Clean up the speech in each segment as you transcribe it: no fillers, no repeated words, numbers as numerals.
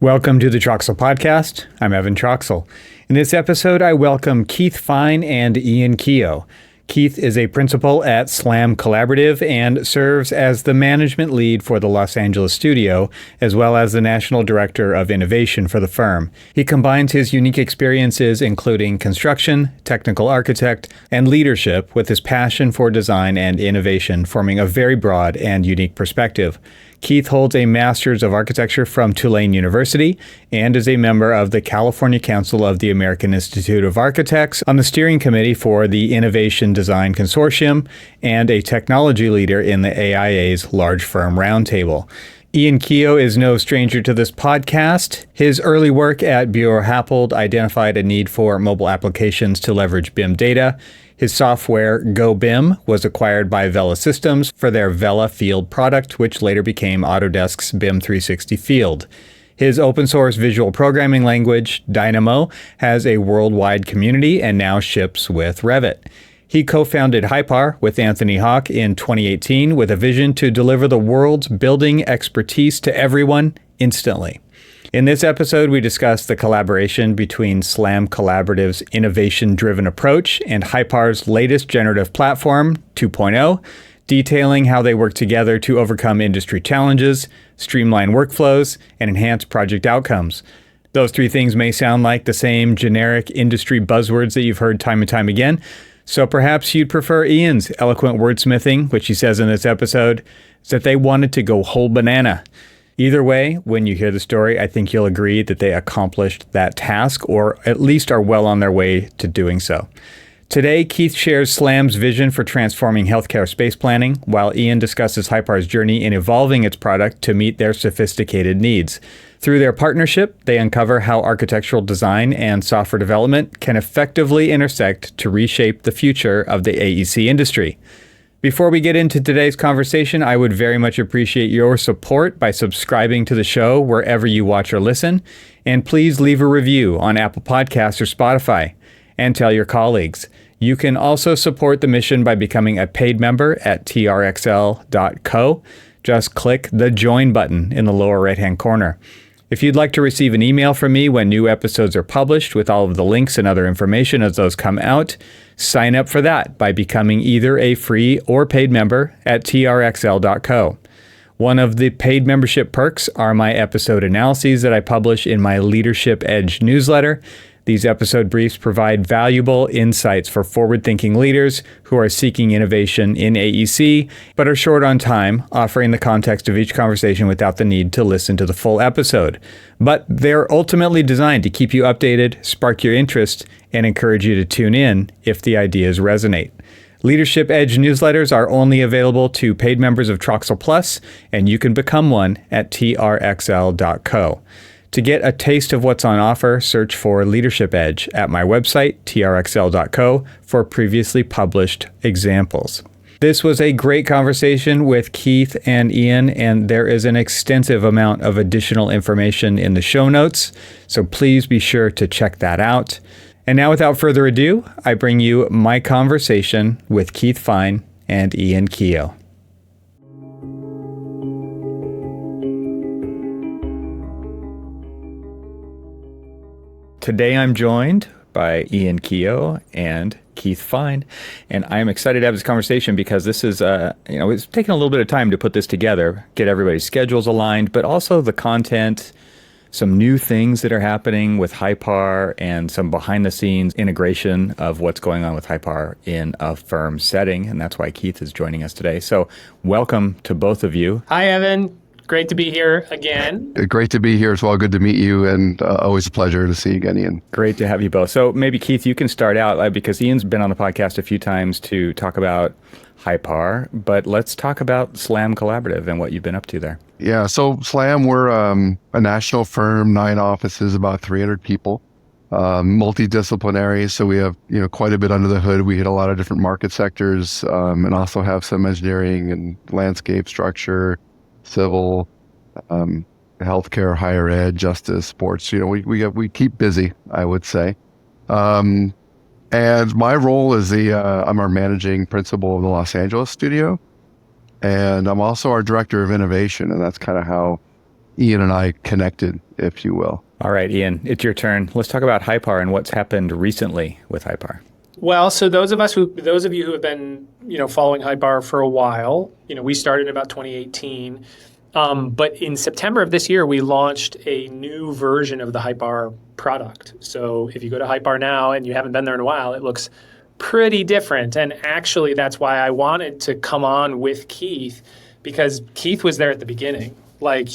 Welcome to the Troxel Podcast. I'm Evan Troxel. In this episode, I welcome Keith Fine and Ian Keough. Keith is a principal at SLAM Collaborative and serves as the management lead for the Los Angeles studio, as well as the national director of innovation for the firm. He combines his unique experiences, including construction, technical architect, and leadership, with his passion for design and innovation, forming a very broad and unique perspective. Keith holds a Master's of Architecture from Tulane University and is a member of the California Council of the American Institute of Architects on the steering committee for the Innovation Design Consortium and a technology leader in the AIA's Large Firm Roundtable. Ian Keough is no stranger to this podcast. His early work at Bureau Happold identified a need for mobile applications to leverage BIM data. His software, GoBIM, was acquired by Vela Systems for their Vela Field product, which later became Autodesk's BIM 360 Field. His open-source visual programming language, Dynamo, has a worldwide community and now ships with Revit. He co-founded Hypar with Anthony Hawk in 2018 with a vision to deliver the world's building expertise to everyone instantly. In this episode, we discuss the collaboration between SLAM Collaborative's innovation-driven approach and Hypar's latest generative platform, 2.0, detailing how they work together to overcome industry challenges, streamline workflows, and enhance project outcomes. Those three things may sound like the same generic industry buzzwords that you've heard time and time again, so perhaps you'd prefer Ian's eloquent wordsmithing, which he says in this episode, is that they wanted to go whole banana. Either way, when you hear the story, I think you'll agree that they accomplished that task, or at least are well on their way to doing so. Today, Keith shares SLAM's vision for transforming healthcare space planning, while Ian discusses Hypar's journey in evolving its product to meet their sophisticated needs. Through their partnership, they uncover how architectural design and software development can effectively intersect to reshape the future of the AEC industry. Before we get into today's conversation, I would very much appreciate your support by subscribing to the show wherever you watch or listen, and please leave a review on Apple Podcasts or Spotify, and tell your colleagues. You can also support the mission by becoming a paid member at trxl.co. Just click the join button in the lower right-hand corner. If you'd like to receive an email from me when new episodes are published with all of the links and other information as those come out, sign up for that by becoming either a free or paid member at trxl.co. One of the paid membership perks are my episode analyses that I publish in my Leadership Edge newsletter. These episode briefs provide valuable insights for forward-thinking leaders who are seeking innovation in AEC, but are short on time, offering the context of each conversation without the need to listen to the full episode. But they're ultimately designed to keep you updated, spark your interest, and encourage you to tune in if the ideas resonate. Leadership Edge newsletters are only available to paid members of Troxel Plus, and you can become one at trxl.co. To get a taste of what's on offer, search for Leadership Edge at my website, trxl.co, for previously published examples. This was a great conversation with Keith and Ian, and there is an extensive amount of additional information in the show notes, so please be sure to check that out. And now, without further ado, I bring you my conversation with Keith Fine and Ian Keough. Today I'm joined by Ian Keough and Keith Fine, and I am excited to have this conversation because this is, it's taken a little bit of time to put this together, get everybody's schedules aligned, but also the content, some new things that are happening with Hypar, and some behind-the-scenes integration of what's going on with Hypar in a firm setting, and that's why Keith is joining us today. So welcome to both of you. Hi, Evan. Great to be here again. Great to be here as well. Good to meet you, and always a pleasure to see you again, Ian. Great to have you both. So maybe, Keith, you can start out because Ian's been on the podcast a few times to talk about Hypar, but let's talk about SLAM Collaborative and what you've been up to there. Yeah, so SLAM, we're a national firm, 9 offices, about 300 people, multidisciplinary. So we have quite a bit under the hood. We hit a lot of different market sectors, and also have some engineering and landscape, structure, civil, healthcare, higher ed, justice, sports. We keep busy, I would say. And my role is I'm our managing principal of the Los Angeles studio, and I'm also our director of innovation, and that's kind of how Ian and I connected if you will. All right, Ian, it's your turn. Let's talk about Hypar and what's happened recently with Hypar. Well, so those of you who have been, following Hypar for a while, we started in about 2018. But in September of this year, we launched a new version of the Hypar product. So if you go to Hypar now and you haven't been there in a while, it looks pretty different. And actually, that's why I wanted to come on with Keith, because Keith was there at the beginning. Like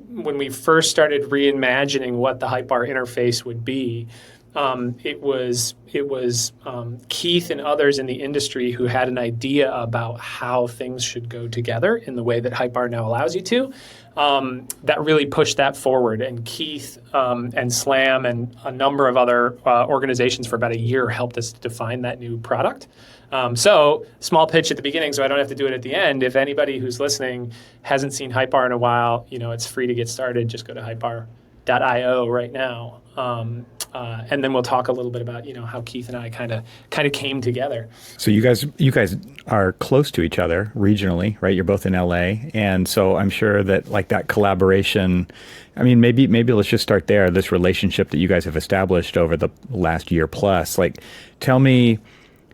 when we first started reimagining what the Hypar interface would be, it was Keith and others in the industry who had an idea about how things should go together in the way that Hypar now allows you to. That really pushed that forward. And Keith and SLAM and a number of other organizations for about a year helped us define that new product. So small pitch at the beginning, so I don't have to do it at the end. If anybody who's listening hasn't seen Hypar in a while, it's free to get started. Just go to hypar.io right now. And then we'll talk a little bit about, how Keith and I kind of came together. So you guys are close to each other regionally, right? You're both in LA. And so I'm sure that like that collaboration, I mean, maybe let's just start there, this relationship that you guys have established over the last year plus. Like, tell me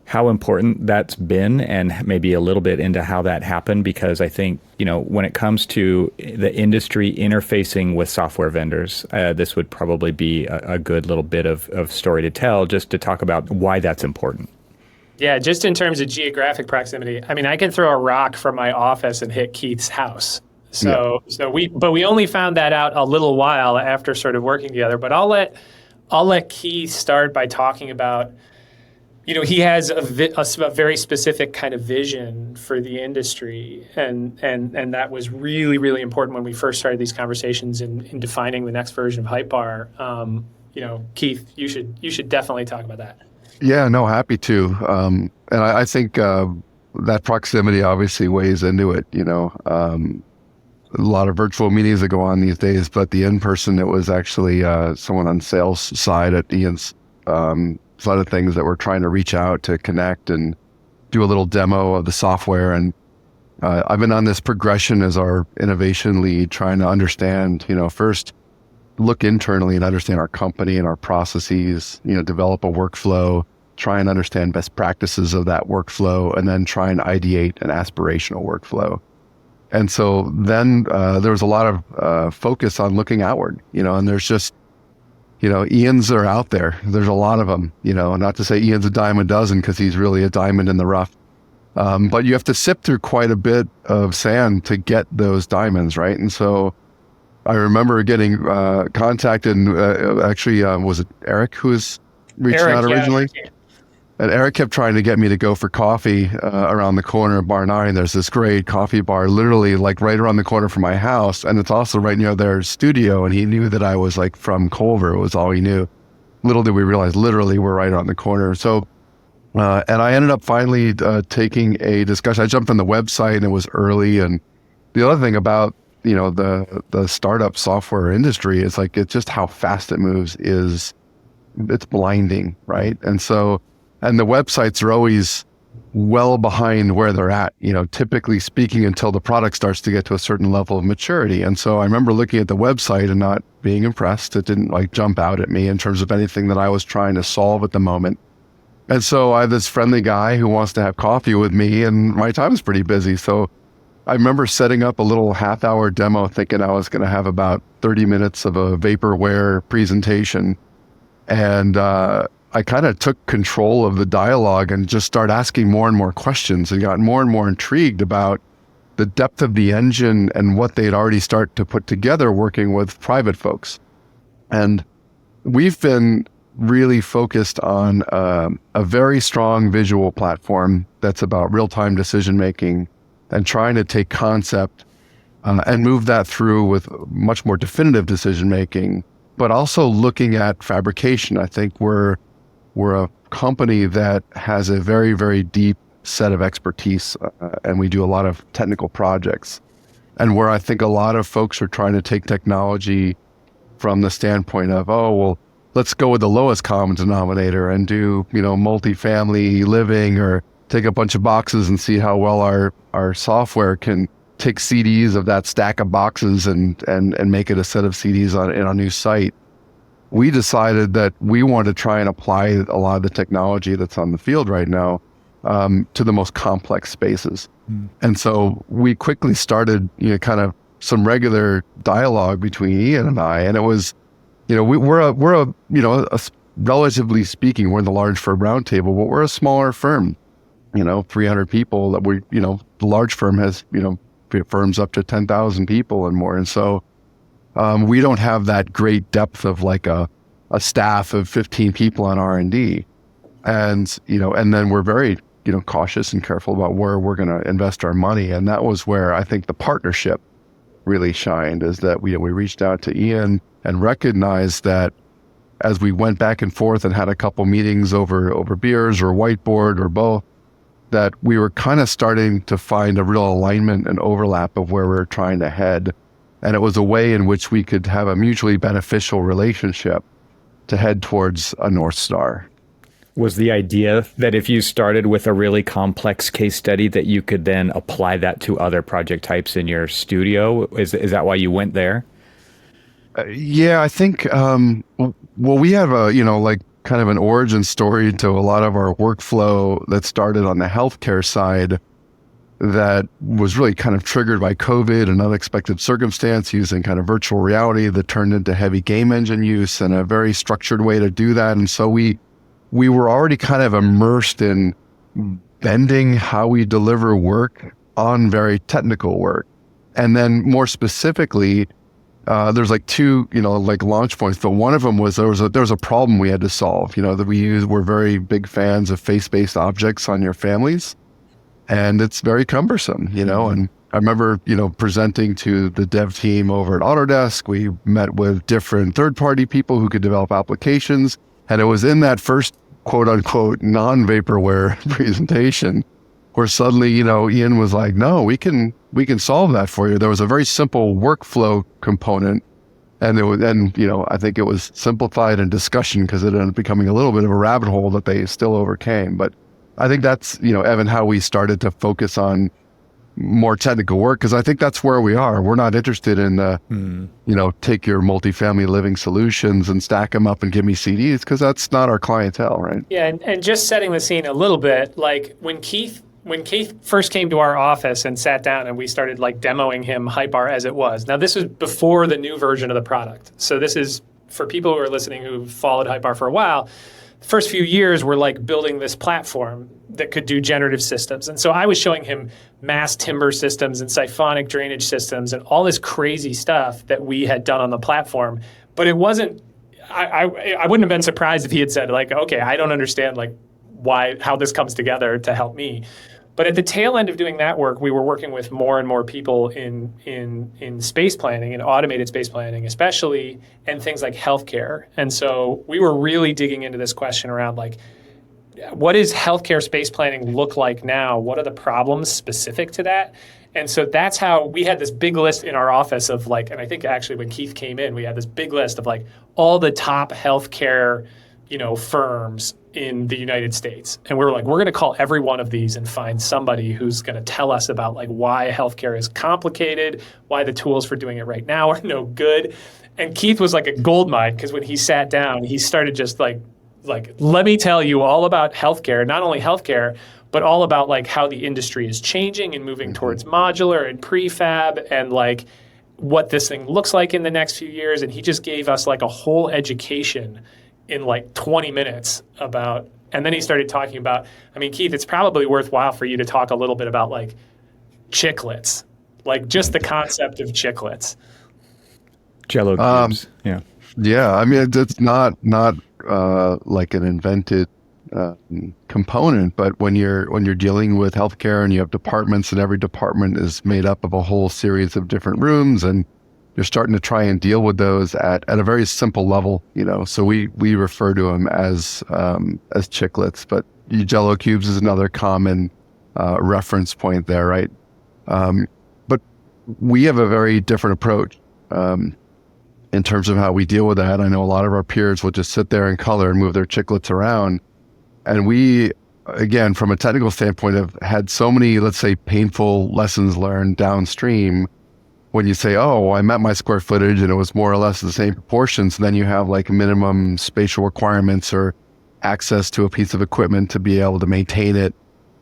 how important that's been and maybe a little bit into how that happened, because I think, when it comes to the industry interfacing with software vendors, this would probably be a good little bit of story to tell, just to talk about why that's important. Yeah, just in terms of geographic proximity, I mean, I can throw a rock from my office and hit Keith's house. So we only found that out a little while after sort of working together. But I'll let Keith start by talking about, he has a very specific kind of vision for the industry, and that was really, really important when we first started these conversations in defining the next version of Hypar. Keith, you should definitely talk about that. Yeah, no, happy to. And I think that proximity obviously weighs into it. A lot of virtual meetings that go on these days, but the in-person, it was actually someone on sales side at Ian's side of things that we're trying to reach out to connect and do a little demo of the software. And I've been on this progression as our innovation lead, trying to understand, first look internally and understand our company and our processes, develop a workflow, try and understand best practices of that workflow, and then try and ideate an aspirational workflow. And so then there was a lot of focus on looking outward, and there's just, Ians are out there. There's a lot of them, not to say Ian's a dime a dozen, because he's really a diamond in the rough. But you have to sift through quite a bit of sand to get those diamonds, right? And so I remember getting contacted, and was it Eric who was reaching out originally? Yeah. And Eric kept trying to get me to go for coffee around the corner of Bar 9. There's this great coffee bar literally like right around the corner from my house. And it's also right near their studio. And he knew that I was like from Culver, was all he knew. Little did we realize, literally we're right on the corner. So, and I ended up finally taking a discussion. I jumped on the website and it was early. And the other thing about, the startup software industry is like, it's just how fast it moves it's blinding, right? And so, and the websites are always well behind where they're at, typically speaking, until the product starts to get to a certain level of maturity. And so I remember looking at the website and not being impressed. It didn't like jump out at me in terms of anything that I was trying to solve at the moment. And so I have this friendly guy who wants to have coffee with me, and my time is pretty busy. So I remember setting up a little half-hour demo thinking I was going to have about 30 minutes of a vaporware presentation. And I kind of took control of the dialogue and just started asking more and more questions and got more and more intrigued about the depth of the engine and what they'd already start to put together working with private folks. And we've been really focused on a very strong visual platform that's about real-time decision-making and trying to take concept and move that through with much more definitive decision-making, but also looking at fabrication. I think we're a company that has a very, very deep set of expertise, and we do a lot of technical projects. And where I think a lot of folks are trying to take technology from the standpoint of, let's go with the lowest common denominator and do, multifamily living, or take a bunch of boxes and see how well our software can take CDs of that stack of boxes and make it a set of CDs in a new site. We decided that we want to try and apply a lot of the technology that's on the field right now to the most complex spaces. And so we quickly started, kind of some regular dialogue between Ian and I, and it was, we're a relatively speaking, we're in the large firm roundtable, but we're a smaller firm, 300 people that the large firm has, firms up to 10,000 people and more. And so we don't have that great depth of like a staff of 15 people on R&D. And then we're very, cautious and careful about where we're going to invest our money. And that was where I think the partnership really shined, is that we reached out to Ian and recognized that as we went back and forth and had a couple meetings over beers or whiteboard or both, that we were kind of starting to find a real alignment and overlap of where we're trying to head. And it was a way in which we could have a mutually beneficial relationship to head towards a North Star. Was the idea that if you started with a really complex case study that you could then apply that to other project types in your studio? Is that why you went there? Yeah, I think, we have a, kind of an origin story to a lot of our workflow that started on the healthcare side that was really kind of triggered by COVID and unexpected circumstance, using kind of virtual reality that turned into heavy game engine use and a very structured way to do that. And so we were already kind of immersed in bending how we deliver work on very technical work. And then more specifically, there's like two, launch points, but one of them was there was a problem we had to solve, that we're very big fans of face-based objects on your families, and it's very cumbersome, and I remember, presenting to the dev team over at Autodesk. We met with different third-party people who could develop applications, and it was in that first quote-unquote non-vaporware presentation where suddenly, Ian was like, no, we can solve that for you. There was a very simple workflow component, and I think it was simplified in discussion because it ended up becoming a little bit of a rabbit hole that they still overcame. But I think that's, Evan, how we started to focus on more technical work, because I think that's where we are. We're not interested in, take your multifamily living solutions and stack them up and give me CDs, because that's not our clientele, right? Yeah, and just setting the scene a little bit, like when Keith first came to our office and sat down and we started demoing him Hypar as it was. Now, this was before the new version of the product. So this is for people who are listening who've followed Hypar for a while. The first few years were building this platform that could do generative systems. And so I was showing him mass timber systems and siphonic drainage systems and all this crazy stuff that we had done on the platform. But it wasn't, I wouldn't have been surprised if he had said okay, I don't understand how this comes together to help me. But at the tail end of doing that work, we were working with more and more people in space planning and automated space planning, especially, and things like healthcare. And so we were really digging into this question around what does healthcare space planning look like now? What are the problems specific to that? And so that's how we had this big list in our office of and I think actually when Keith came in, we had this big list of all the top healthcare, firms in the United States. And we were we're going to call every one of these and find somebody who's going to tell us about why healthcare is complicated, why the tools for doing it right now are no good. And Keith was like a gold mine, because when he sat down, he started just let me tell you all about healthcare, not only healthcare, but all about how the industry is changing and moving towards modular and prefab and what this thing looks like in the next few years. And he just gave us a whole education in 20 minutes about, and then he started talking about, Keith, it's probably worthwhile for you to talk a little bit about chiclets, just the concept of chiclets. Jello cubes. Yeah. Yeah. It's not an invented component, but when you're dealing with healthcare and you have departments and every department is made up of a whole series of different rooms, and you're starting to try and deal with those at a very simple level, So we refer to them as chiclets, but Jello cubes is another common reference point there, right? But we have a very different approach in terms of how we deal with that. I know a lot of our peers will just sit there and color and move their chiclets around, and we again, from a technical standpoint, have had so many, let's say, painful lessons learned downstream. When you say, oh, I met my square footage and it was more or less the same proportions, then you have like minimum spatial requirements or access to a piece of equipment to be able to maintain it.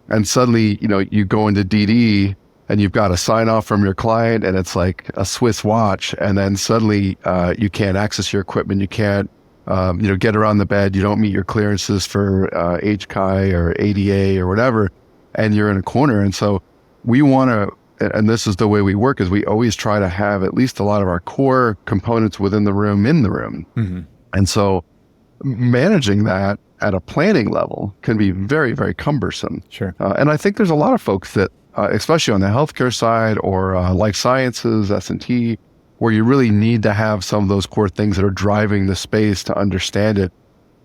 And suddenly, you go into DD and you've got a sign off from your client and it's like a Swiss watch. And then suddenly you can't access your equipment. You can't, get around the bed. You don't meet your clearances for HCI or ADA or whatever. And you're in a corner. And so we want to, and this is the way we work, is we always try to have at least a lot of our core components within the room in the room. Mm-hmm. And so managing that at a planning level can be very, very cumbersome. Sure. And I think there's a lot of folks that, especially on the healthcare side or life sciences, S&T, where you really need to have some of those core things that are driving the space to understand it.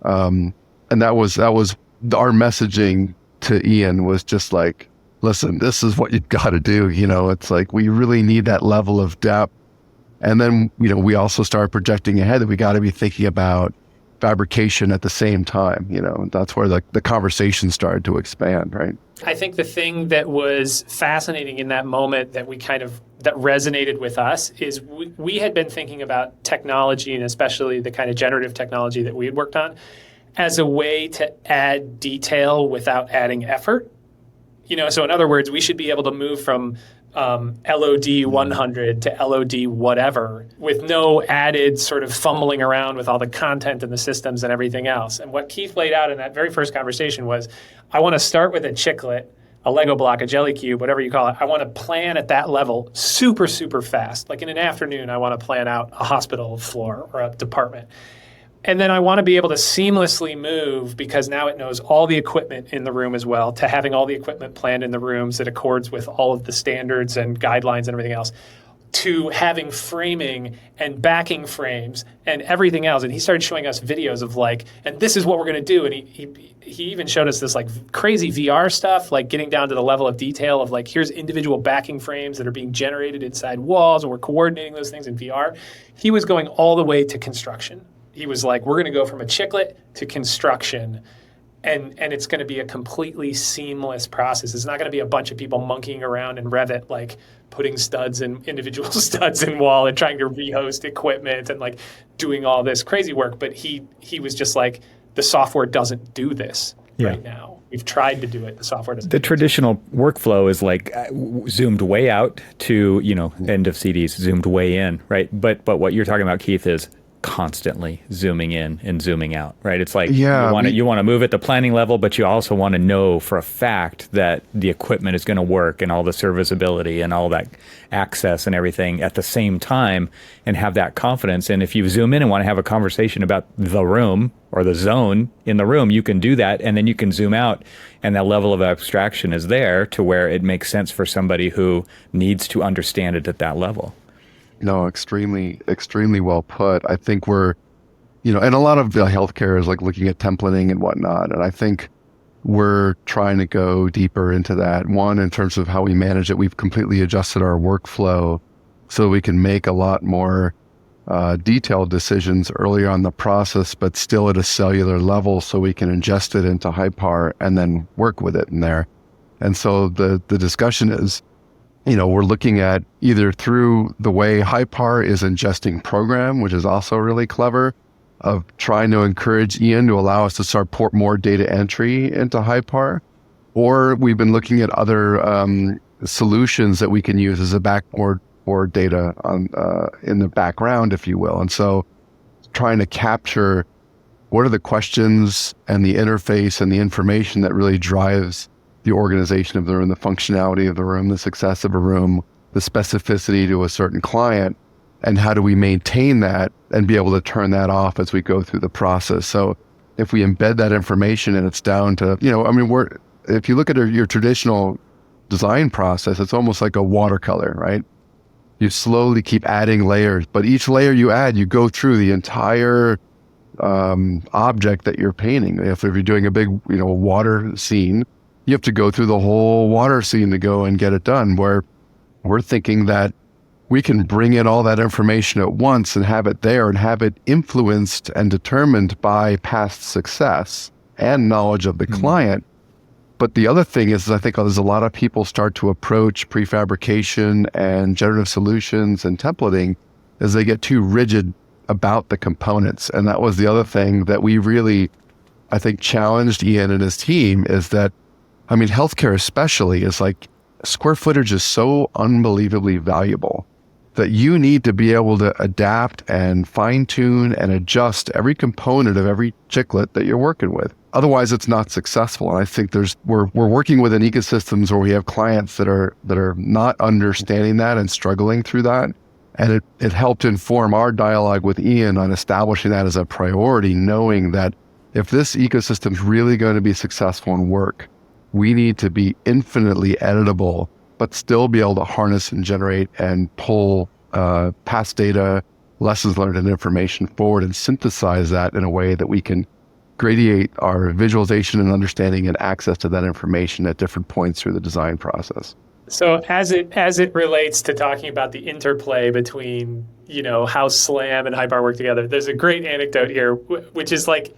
And that was our messaging to Ian was just like, listen, this is what you've got to do. It's like, we really need that level of depth. And then, we also start projecting ahead that we got to be thinking about fabrication at the same time. That's where the conversation started to expand, right? I think the thing that was fascinating in that moment that that resonated with us is we had been thinking about technology, and especially the kind of generative technology that we had worked on, as a way to add detail without adding effort. So in other words, we should be able to move from LOD 100 to LOD whatever with no added sort of fumbling around with all the content and the systems and everything else. And what Keith laid out in that very first conversation was, I want to start with a chiclet, a Lego block, a jelly cube, whatever you call it. I want to plan at that level super, super fast. Like in an afternoon, I want to plan out a hospital floor or a department. And then I want to be able to seamlessly move, because now it knows all the equipment in the room as well, to having all the equipment planned in the rooms that accords with all of the standards and guidelines and everything else, to having framing and backing frames and everything else. And he started showing us videos of and this is what we're going to do. And he even showed us this crazy VR stuff, getting down to the level of detail of here's individual backing frames that are being generated inside walls, and we're coordinating those things in VR. He was going all the way to construction. He was like, we're going to go from a chiclet to construction, and it's going to be a completely seamless process. It's not going to be a bunch of people monkeying around in Revit, putting studs and individual studs in wall and trying to rehost equipment and doing all this crazy work. But he was just like, the software doesn't do this right now. We've tried to do it. The software doesn't. The traditional workflow is zoomed way out to, end of CDs, zoomed way in, right? But what you're talking about, Keith, is constantly zooming in and zooming out, right? It's you want to move at the planning level, but you also want to know for a fact that the equipment is going to work and all the serviceability and all that access and everything at the same time, and have that confidence. And if you zoom in and want to have a conversation about the room or the zone in the room, you can do that, and then you can zoom out, and that level of abstraction is there to where it makes sense for somebody who needs to understand it at that level. No, extremely, extremely well put. I think we're, and a lot of the healthcare is looking at templating and whatnot. And I think we're trying to go deeper into that. One, in terms of how we manage it, we've completely adjusted our workflow so we can make a lot more detailed decisions earlier on the process, but still at a cellular level, so we can ingest it into Hypar and then work with it in there. And so the discussion is, we're looking at either through the way Hypar is ingesting program, which is also really clever, of trying to encourage Ian to allow us to start port more data entry into Hypar, or we've been looking at other solutions that we can use as a backboard or data on in the background, if you will. And so trying to capture what are the questions and the interface and the information that really drives the organization of the room, the functionality of the room, the success of a room, the specificity to a certain client, and how do we maintain that and be able to turn that off as we go through the process. So if we embed that information and it's down to, if you look at your traditional design process, it's almost like a watercolor, right? You slowly keep adding layers, but each layer you add, you go through the entire object that you're painting. If you're doing a big, water scene, you have to go through the whole water scene to go and get it done, where we're thinking that we can bring in all that information at once and have it there and have it influenced and determined by past success and knowledge of the client. But the other thing is I think there's a lot of people start to approach prefabrication and generative solutions and templating as they get too rigid about the components. And that was the other thing that we really, I think, challenged Ian and his team is that, I mean, healthcare especially is like square footage is so unbelievably valuable that you need to be able to adapt and fine tune and adjust every component of every chiclet that you're working with. Otherwise, it's not successful. And I think we're working within ecosystems where we have clients that are not understanding that and struggling through that. And it helped inform our dialogue with Ian on establishing that as a priority, knowing that if this ecosystem is really going to be successful and work, we need to be infinitely editable, but still be able to harness and generate and pull past data, lessons learned, and information forward and synthesize that in a way that we can gradiate our visualization and understanding and access to that information at different points through the design process. So as it relates to talking about the interplay between, how SLAM and Hypar work together, there's a great anecdote here, which is like,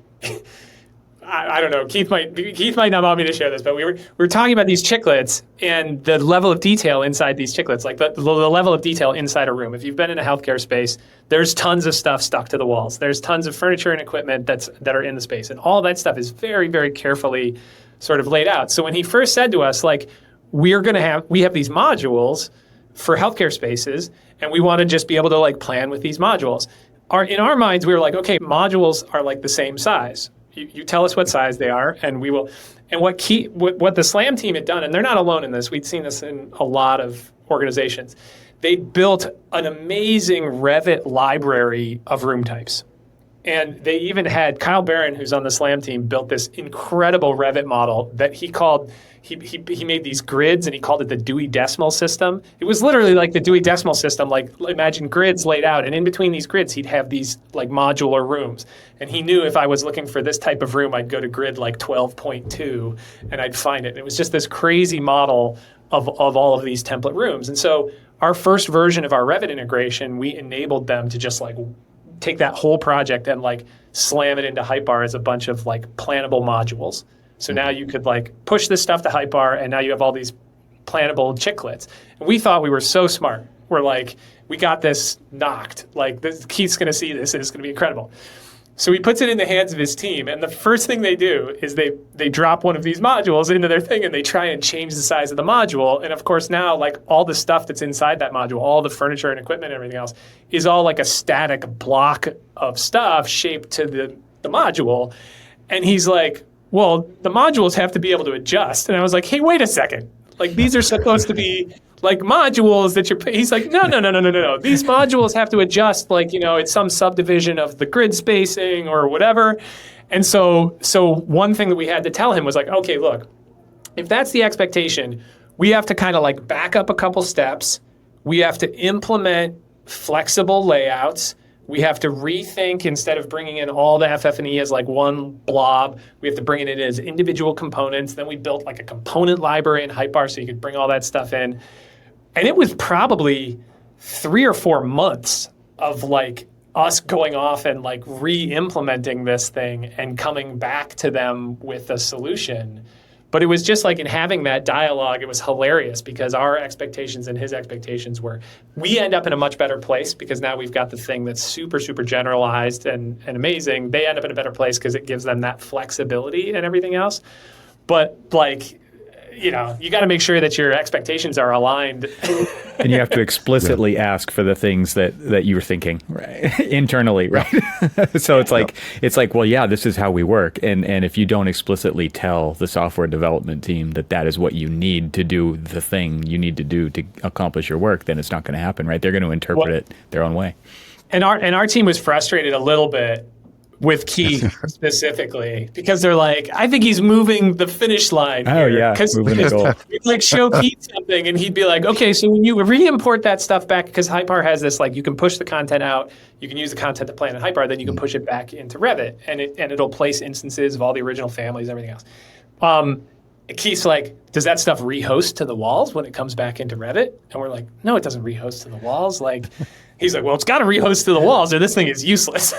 I don't know, Keith might not want me to share this, but we were talking about these chiclets and the level of detail inside these chiclets, like the level of detail inside a room. If you've been in a healthcare space, there's tons of stuff stuck to the walls. There's tons of furniture and equipment that are in the space. And all that stuff is very, very carefully sort of laid out. So when he first said to us, like, we have these modules for healthcare spaces, and we want to just be able to like plan with these modules. In our minds, we were like, okay, modules are like the same size. You tell us what size they are, and we will. And what the SLAM team had done, and they're not alone in this. We'd seen this in a lot of organizations. They built an amazing Revit library of room types. And they even had Kyle Barron, who's on the SLAM team, built this incredible Revit model that he called, he made these grids and he called it the Dewey Decimal System. It was literally like the Dewey Decimal System, like imagine grids laid out. And in between these grids, he'd have these like modular rooms. And he knew if I was looking for this type of room, I'd go to grid like 12.2 and I'd find it. And it was just this crazy model of all of these template rooms. And so our first version of our Revit integration, we enabled them to just like take that whole project and like slam it into Hypar as a bunch of like plannable modules. So now you could like push this stuff to Hypar and now you have all these plannable chiclets. And we thought we were so smart. We're like, we got this knocked. Like Keith's going to see this and it's going to be incredible. So he puts it in the hands of his team, and the first thing they do is they drop one of these modules into their thing, and they try and change the size of the module. And of course now, like all the stuff that's inside that module, all the furniture and equipment and everything else, is all like a static block of stuff shaped to the module. And he's like, well, the modules have to be able to adjust. And I was like, hey, wait a second. Like these are supposed to be like modules that he's like, no. These modules have to adjust like, it's some subdivision of the grid spacing or whatever. And so one thing that we had to tell him was like, okay, look, if that's the expectation, we have to kind of like back up a couple steps. We have to implement flexible layouts. We have to rethink, instead of bringing in all the FF&E as like one blob, we have to bring it in as individual components. Then we built like a component library in Hypar so you could bring all that stuff in. And it was probably 3 or 4 months of like us going off and like re-implementing this thing and coming back to them with a solution. But it was just like in having that dialogue, it was hilarious because our expectations and his expectations we end up in a much better place because now we've got the thing that's super, super generalized and amazing. They end up in a better place because it gives them that flexibility and everything else. But like, you got to make sure that your expectations are aligned. And you have to explicitly ask for the things that you were thinking right internally, right? So it's like, well, yeah, this is how we work. And if you don't explicitly tell the software development team that is what you need to do the thing you need to do to accomplish your work, then it's not going to happen, right? They're going to interpret it their own way. And our team was frustrated a little bit with Keith specifically because they're like, I think he's moving the finish line. Oh yeah, moving the goal. We'd like show Keith something and he'd be like, okay, so when you re-import that stuff back, because Hypar has this, like you can push the content out, you can use the content to plan in Hypar, then you can push it back into Revit and it'll place instances of all the original families and everything else. Keith's like, does that stuff rehost to the walls when it comes back into Revit? And we're like, no, it doesn't rehost to the walls. Like, he's like, well, it's got to rehost to the walls or this thing is useless.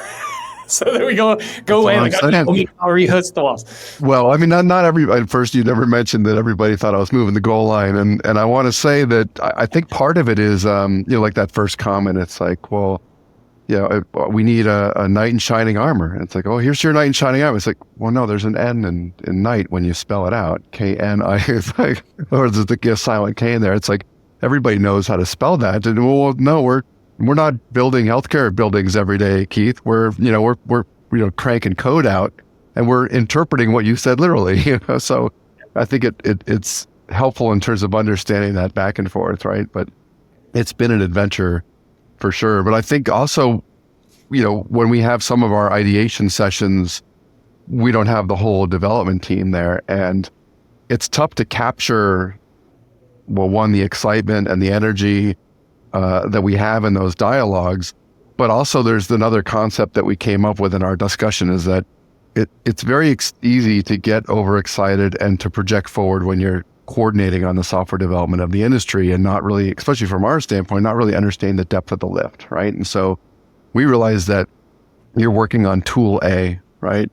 so that we go away like, I'll rehost the walls. Well, I mean, not everybody. At first, you never mentioned that everybody thought I was moving the goal line, and I want to say that I think part of it is, like that first comment. It's like, well, we need a knight in shining armor. And it's like, oh, here's your knight in shining armor. It's like, well, no, there's an N in knight when you spell it out. K-N-I. It's like, or there's a silent K in there. It's like everybody knows how to spell that. And well, no, we're not building healthcare buildings every day, Keith. We're cranking code out, and we're interpreting what you said literally. So I think it's helpful in terms of understanding that back and forth, right? But it's been an adventure for sure. But I think also, when we have some of our ideation sessions, we don't have the whole development team there. And it's tough to capture, well, one, the excitement and the energy that we have in those dialogues. But also there's another concept that we came up with in our discussion is that it's very easy to get overexcited and to project forward when you're coordinating on the software development of the industry and not really, especially from our standpoint, not really understanding the depth of the lift, right? And so we realized that you're working on tool A, right?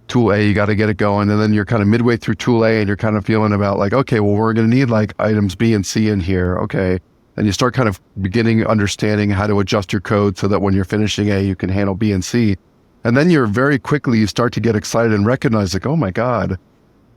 Tool A, you got to get it going. And then you're kind of midway through tool A and you're kind of feeling about like, okay, well, we're going to need like items B and C in here. Okay. And you start kind of beginning understanding how to adjust your code so that when you're finishing A, you can handle B and C. And then you start to get excited and recognize like, oh my God,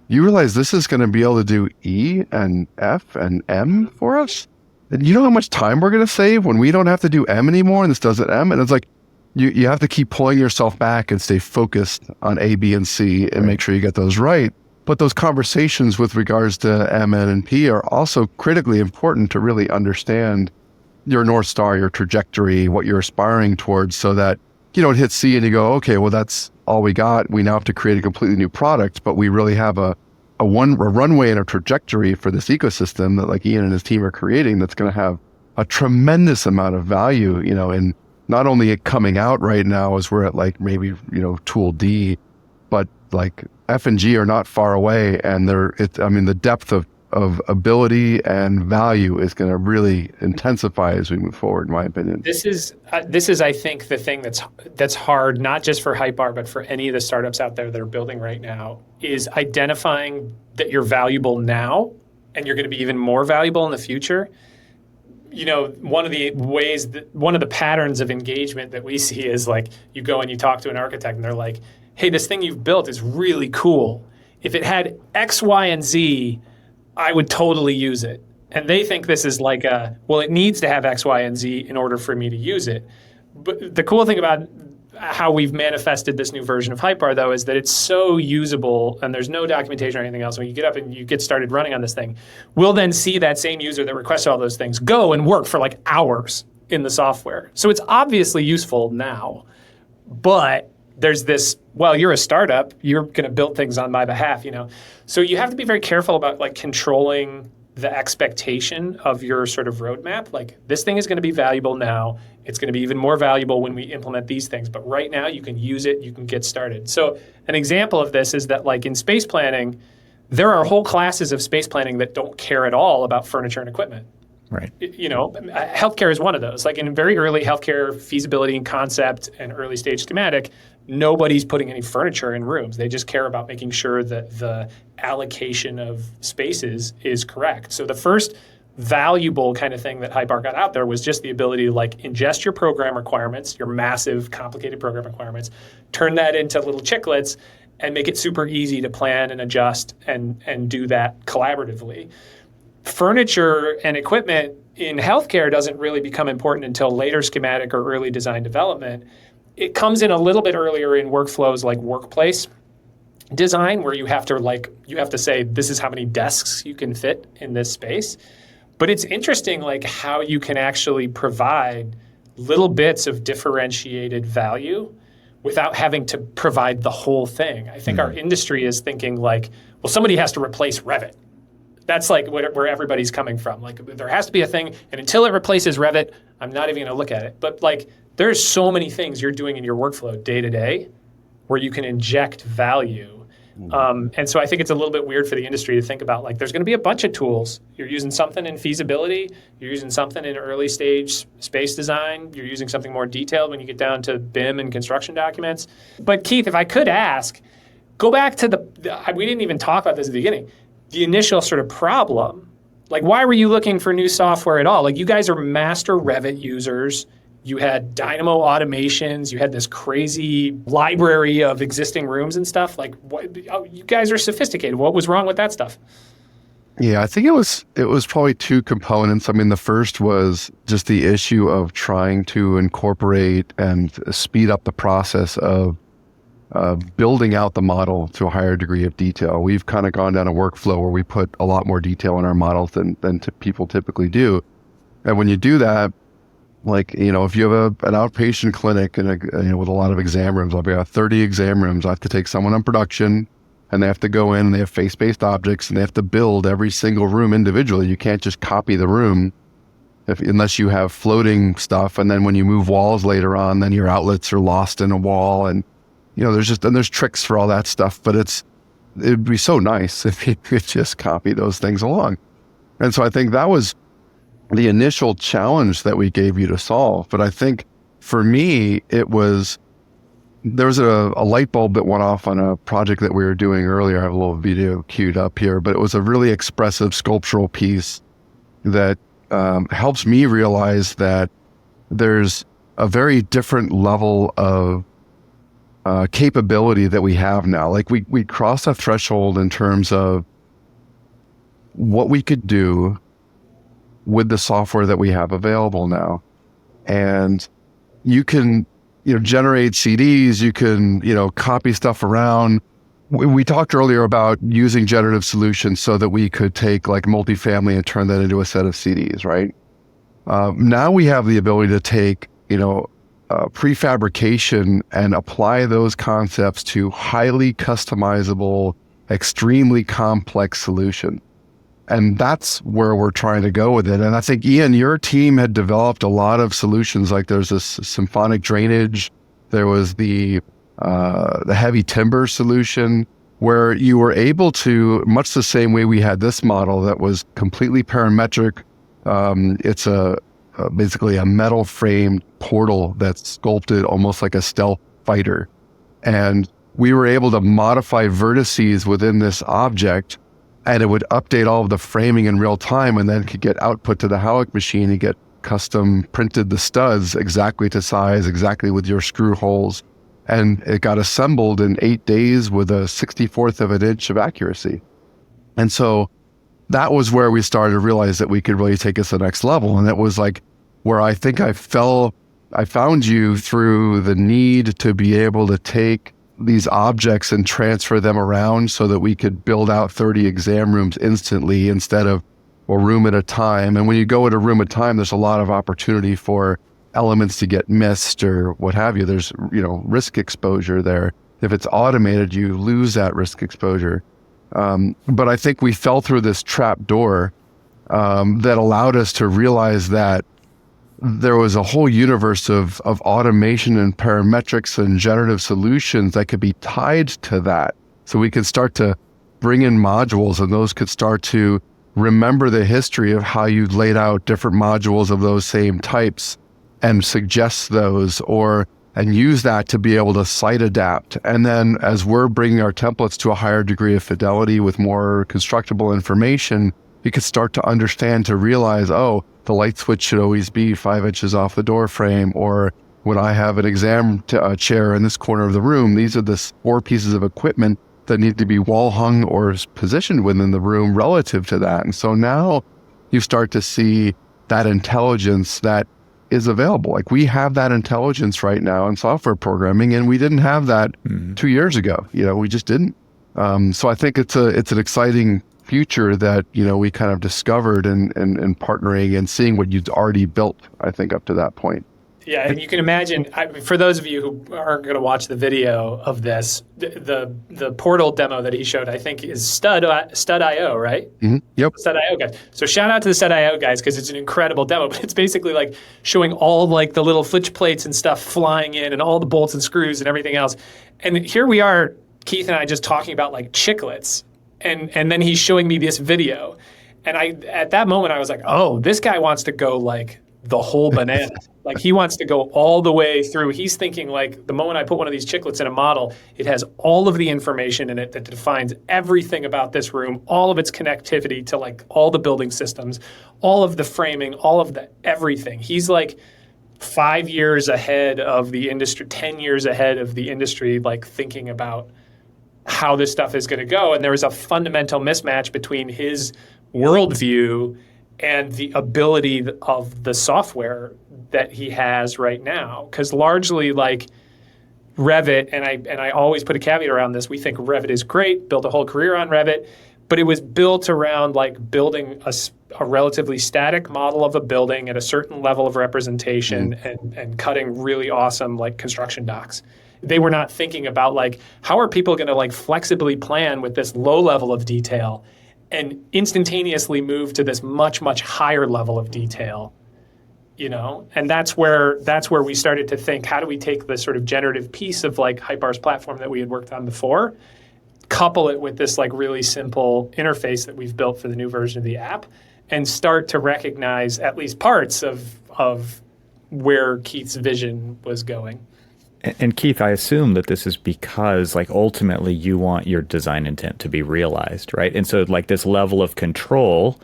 you realize this is going to be able to do E and F and M for us? And you know how much time we're going to save when we don't have to do M anymore and this does it M? And it's like, you have to keep pulling yourself back and stay focused on A, B, and C and make sure you get those right. But those conversations with regards to M, N, and P are also critically important to really understand your North Star, your trajectory, what you're aspiring towards so that you don't hit C and you go, okay, well, that's all we got. We now have to create a completely new product, but we really have a runway and a trajectory for this ecosystem that like Ian and his team are creating that's going to have a tremendous amount of value, in not only it coming out right now as we're at like maybe, tool D, but like F and G are not far away. And the depth of ability and value is going to really intensify as we move forward, in my opinion. This is, I think, the thing that's hard, not just for Hypar, but for any of the startups out there that are building right now, is identifying that you're valuable now and you're going to be even more valuable in the future. One of the patterns of engagement that we see is like you go and you talk to an architect and they're like, hey, this thing you've built is really cool. If it had X, Y, and Z, I would totally use it. And they think this is like it needs to have X, Y, and Z in order for me to use it. But the cool thing about how we've manifested this new version of Hypar, though, is that it's so usable and there's no documentation or anything else. When you get up and you get started running on this thing, we'll then see that same user that requested all those things go and work for like hours in the software. So it's obviously useful now, but there's this, well, you're a startup, you're going to build things on my behalf, So you have to be very careful about like controlling the expectation of your sort of roadmap. Like this thing is going to be valuable now. It's going to be even more valuable when we implement these things. But right now you can use it, you can get started. So an example of this is that like in space planning, there are whole classes of space planning that don't care at all about furniture and equipment. Right. Healthcare is one of those. Like in very early healthcare feasibility and concept and early stage schematic, nobody's putting any furniture in rooms. They just care about making sure that the allocation of spaces is correct. So the first valuable kind of thing that Hypar got out there was just the ability to like ingest your program requirements, your massive, complicated program requirements, turn that into little chiclets, and make it super easy to plan and adjust and do that collaboratively. Furniture and equipment in healthcare doesn't really become important until later schematic or early design development. It comes in a little bit earlier in workflows like workplace design, where you have to say, this is how many desks you can fit in this space. But it's interesting like how you can actually provide little bits of differentiated value without having to provide the whole thing. I think our industry is thinking like, well, somebody has to replace Revit. That's like where everybody's coming from. Like there has to be a thing, and until it replaces Revit, I'm not even going to look at it. But like there's so many things you're doing in your workflow day to day where you can inject value And so I think it's a little bit weird for the industry to think about, like, there's going to be a bunch of tools. You're using something in feasibility. You're using something in early stage space design. You're using something more detailed when you get down to BIM and construction documents. But Keith, if I could ask, go back to we didn't even talk about this at the beginning, the initial sort of problem. Like, why were you looking for new software at all? Like, you guys are master Revit users. You had Dynamo automations. You had this crazy library of existing rooms and stuff. Like, you guys are sophisticated. What was wrong with that stuff? Yeah, I think it was probably two components. I mean, the first was just the issue of trying to incorporate and speed up the process of building out the model to a higher degree of detail. We've kind of gone down a workflow where we put a lot more detail in our models than people typically do. And when you do that, like, if you have an outpatient clinic and with a lot of exam rooms, I've got 30 exam rooms. I have to take someone on production, and they have to go in and they have face-based objects, and they have to build every single room individually. You can't just copy the room unless you have floating stuff. And then when you move walls later on, then your outlets are lost in a wall. And there's tricks for all that stuff, but it'd be so nice if you could just copy those things along. And so I think that was the initial challenge that we gave you to solve. But I think for me, there was a light bulb that went off on a project that we were doing earlier. I have a little video queued up here, but it was a really expressive sculptural piece that helps me realize that there's a very different level of capability that we have now. Like we crossed a threshold in terms of what we could do with the software that we have available now. And you can, generate CDs, you can, copy stuff around. We talked earlier about using generative solutions so that we could take like multifamily and turn that into a set of CDs, right? Now we have the ability to take, prefabrication and apply those concepts to highly customizable, extremely complex solutions. And that's where we're trying to go with it. And I think, Ian, your team had developed a lot of solutions. Like there's this symphonic drainage. There was the heavy timber solution where you were able to, much the same way we had this model that was completely parametric. It's basically a metal framed portal that's sculpted almost like a stealth fighter. And we were able to modify vertices within this object, and it would update all of the framing in real time, and then could get output to the Howick machine and get custom printed the studs exactly to size, exactly with your screw holes. And it got assembled in 8 days with a 64th of an inch of accuracy. And so that was where we started to realize that we could really take us to the next level. And that was like where I think I found you through the need to be able to take these objects and transfer them around so that we could build out 30 exam rooms instantly instead of a room at a time. And when you go at a room at a time, there's a lot of opportunity for elements to get missed or what have you. There's, risk exposure there. If it's automated, you lose that risk exposure. But I think we fell through this trap door that allowed us to realize that there was a whole universe of automation and parametrics and generative solutions that could be tied to that. So we could start to bring in modules, and those could start to remember the history of how you laid out different modules of those same types and suggest those and use that to be able to site adapt. And then as we're bringing our templates to a higher degree of fidelity with more constructible information, you could start to understand, to realize, the light switch should always be 5 inches off the door frame, or when I have an exam chair in this corner of the room, these are the 4 pieces of equipment that need to be wall hung or positioned within the room relative to that. And so now you start to see that intelligence that is available. Like we have that intelligence right now in software programming, and we didn't have that 2 years ago. We just didn't. So I think it's an exciting future that, we kind of discovered in partnering and seeing what you'd already built, I think, up to that point. Yeah, and you can imagine, for those of you who aren't going to watch the video of this, the portal demo that he showed, I think, is Stud.io, right? Mm-hmm. Yep. Stud.io guys. So shout out to the Stud.io guys, because it's an incredible demo, but it's basically like showing all like the little flitch plates and stuff flying in and all the bolts and screws and everything else. And here we are Keith and I just talking about like chiclets, and then he's showing me this video, and at that moment I was like, oh, this guy wants to go like the whole banana. Like he wants to go all the way through. He's thinking like the moment I put one of these chiclets in a model, it has all of the information in it that defines everything about this room, all of its connectivity to like all the building systems, all of the framing, all of the everything. He's like 5 years ahead of the industry, 10 years ahead of the industry, like thinking about how this stuff is going to go. And there was a fundamental mismatch between his worldview and the ability of the software that he has right now. Because largely like Revit, and I always put a caveat around this, we think Revit is great, built a whole career on Revit, but it was built around like building a relatively static model of a building at a certain level of representation and cutting really awesome like construction docs. They were not thinking about like, how are people going to like flexibly plan with this low level of detail and instantaneously move to this much, much higher level of detail, you know? And that's where we started to think, how do we take the sort of generative piece of like Hypar's platform that we had worked on before, couple it with this like really simple interface that we've built for the new version of the app, and start to recognize at least parts of where Keith's vision was going. And Keith, I assume that this is because like ultimately you want your design intent to be realized, right? And so like this level of control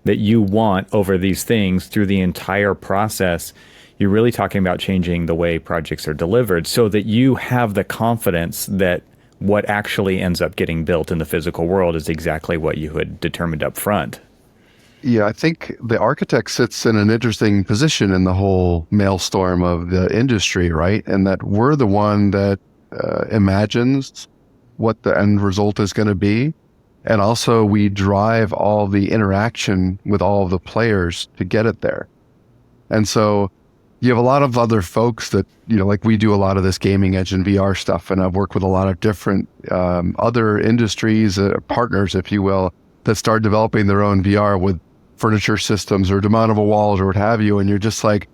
that you want over these things through the entire process, you're really talking about changing the way projects are delivered so that you have the confidence that what actually ends up getting built in the physical world is exactly what you had determined up front. Yeah, I think the architect sits in an interesting position in the whole maelstrom of the industry, right? And that we're the one that imagines what the end result is going to be. And also we drive all the interaction with all of the players to get it there. And so you have a lot of other folks that, you know, like we do a lot of this gaming edge and VR stuff. And I've worked with a lot of different other industries, partners, if you will, that start developing their own VR with furniture systems or demountable walls or what have you. And you're just like,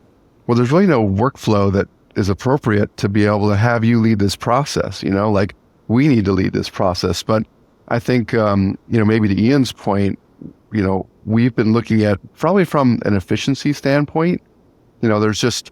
well, there's really no workflow that is appropriate to be able to have you lead this process. You know, like we need to lead this process. But I think, you know, maybe to Ian's point, you know, we've been looking at probably from an efficiency standpoint, you know, there's just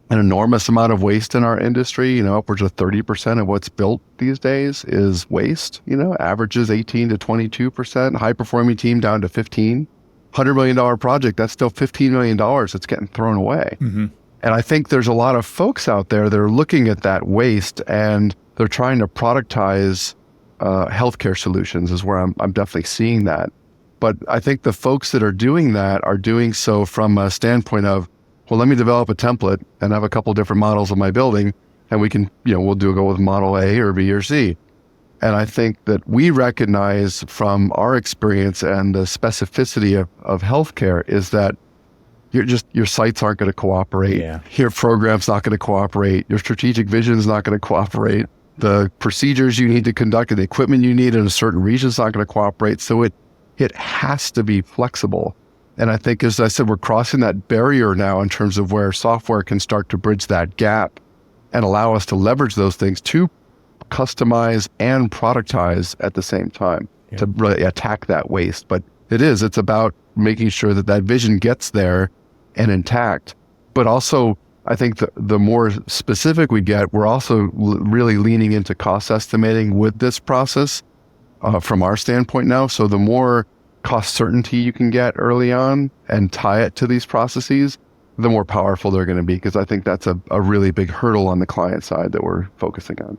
an enormous amount of waste in our industry. You know, upwards of 30% of what's built these days is waste, you know, averages 18 to 22%, high performing team down to 15. $100 million project, that's still $15 million that's getting thrown away. Mm-hmm. And I think there's a lot of folks out there that are looking at that waste and they're trying to productize healthcare solutions is where I'm definitely seeing that. But I think the folks that are doing that are doing so from a standpoint of, well, let me develop a template and have a couple different models of my building and we can, you know, we'll go with model A or B or C. And I think that we recognize from our experience and the specificity of healthcare is that your sites aren't going to cooperate. Yeah. Your program's not going to cooperate. Your strategic vision is not going to cooperate. The procedures you need to conduct and the equipment you need in a certain region is not going to cooperate. So it has to be flexible. And I think, as I said, we're crossing that barrier now in terms of where software can start to bridge that gap and allow us to leverage those things to customize and productize at the same time to really attack that waste. But it's about making sure that that vision gets there and intact. But also, I think the more specific we get, we're also really leaning into cost estimating with this process from our standpoint now. So the more cost certainty you can get early on and tie it to these processes, the more powerful they're going to be, because I think that's a really big hurdle on the client side that we're focusing on.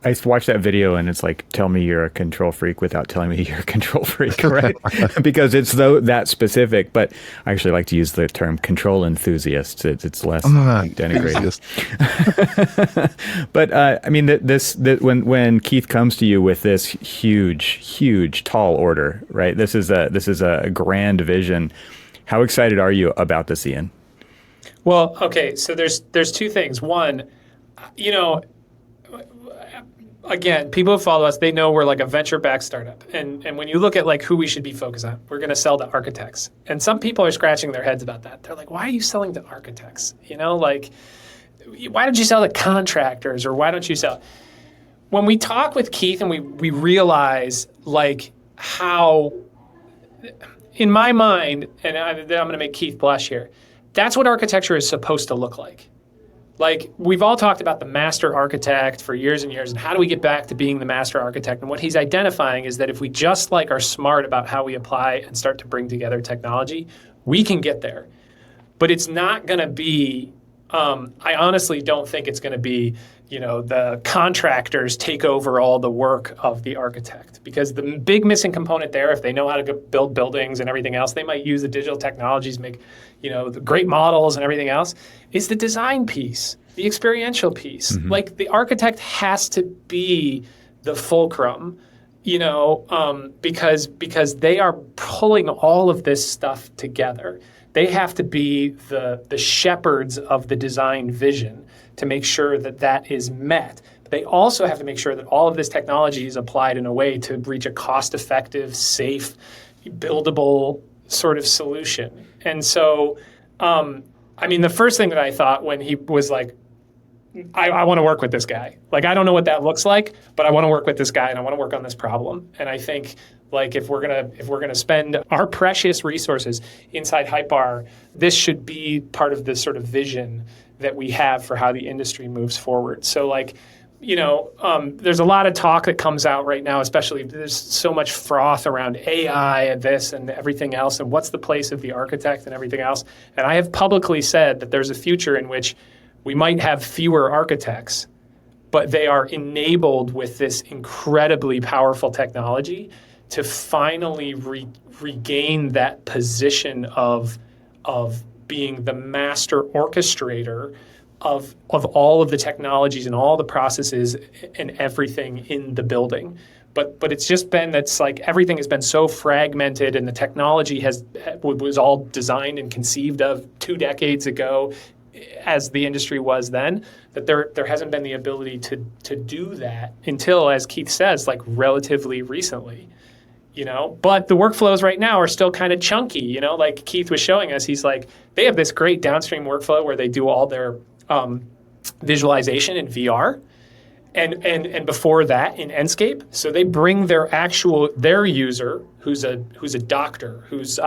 I used to watch that video and it's like, tell me you're a control freak without telling me you're a control freak, right? Because it's that specific, but I actually like to use the term control enthusiast. It's less denigrating. But I mean, when Keith comes to you with this huge, tall order, right? This is a grand vision. How excited are you about this, Ian? Well, okay, so there's two things. One, you know, again, people who follow us, they know we're like a venture-backed startup. And when you look at like who we should be focused on, we're going to sell to architects. And some people are scratching their heads about that. They're like, why are you selling to architects? You know, like, why don't you sell to contractors or why don't you sell? when we talk with Keith and we realize like how, in my mind, and I'm going to make Keith blush here, that's what architecture is supposed to look like. Like, we've all talked about the master architect for years and years, and how do we get back to being the master architect? And what he's identifying is that if we just like are smart about how we apply and start to bring together technology, we can get there. But it's not going to be, I honestly don't think it's going to be, the contractors take over all the work of the architect. Because the big missing component there, if they know how to build buildings and everything else, they might use the digital technologies, make, the great models and everything else, is the design piece, the experiential piece. Mm-hmm. Like, the architect has to be the fulcrum, because they are pulling all of this stuff together. They have to be the shepherds of the design vision to make sure that that is met. But they also have to make sure that all of this technology is applied in a way to reach a cost-effective, safe, buildable sort of solution. And so, the first thing that I thought when he was like, I want to work with this guy. Like, I don't know what that looks like, but I want to work with this guy and I want to work on this problem. And I think, like, if we're gonna spend our precious resources inside Hypar, this should be part of the sort of vision that we have for how the industry moves forward. So, like, there's a lot of talk that comes out right now, especially there's so much froth around AI and this and everything else, and what's the place of the architect and everything else. And I have publicly said that there's a future in which we might have fewer architects, but they are enabled with this incredibly powerful technology to finally regain that position of being the master orchestrator of all of the technologies and all the processes and everything in the building. But it's just been, that's like, everything has been so fragmented, and the technology was all designed and conceived of 2 decades ago, as the industry was then, that there hasn't been the ability to do that until, as Keith says, like, relatively recently. But the workflows right now are still kind of chunky, like Keith was showing us. He's like, they have this great downstream workflow where they do all their visualization in VR, and before that in Enscape. So they bring their user who's a doctor who's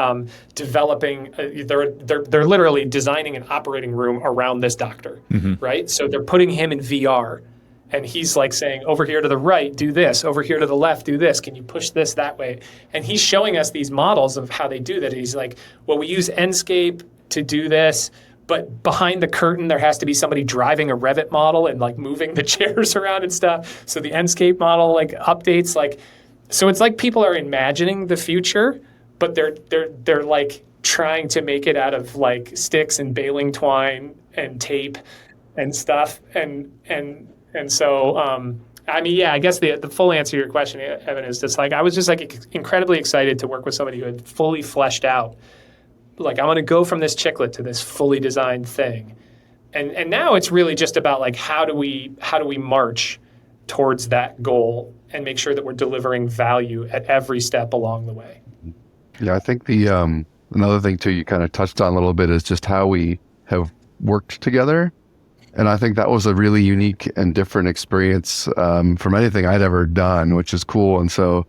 developing. They're literally designing an operating room around this doctor, mm-hmm. right? So they're putting him in VR. And he's like saying, over here to the right, do this. Over here to the left, do this. Can you push this that way? And he's showing us these models of how they do that. He's like, well, we use Enscape to do this, but behind the curtain, there has to be somebody driving a Revit model and like moving the chairs around and stuff. So the Enscape model like updates, like, so it's like people are imagining the future, but they're like trying to make it out of like sticks and baling twine and tape and stuff. And so, I guess the full answer to your question, Evan, is just like, I was just like incredibly excited to work with somebody who had fully fleshed out, like, I'm going to go from this chiclet to this fully designed thing. And now it's really just about like, how do we march towards that goal and make sure that we're delivering value at every step along the way. Yeah, I think the another thing too you kind of touched on a little bit is just how we have worked together. And I think that was a really unique and different experience from anything I'd ever done, which is cool. And so,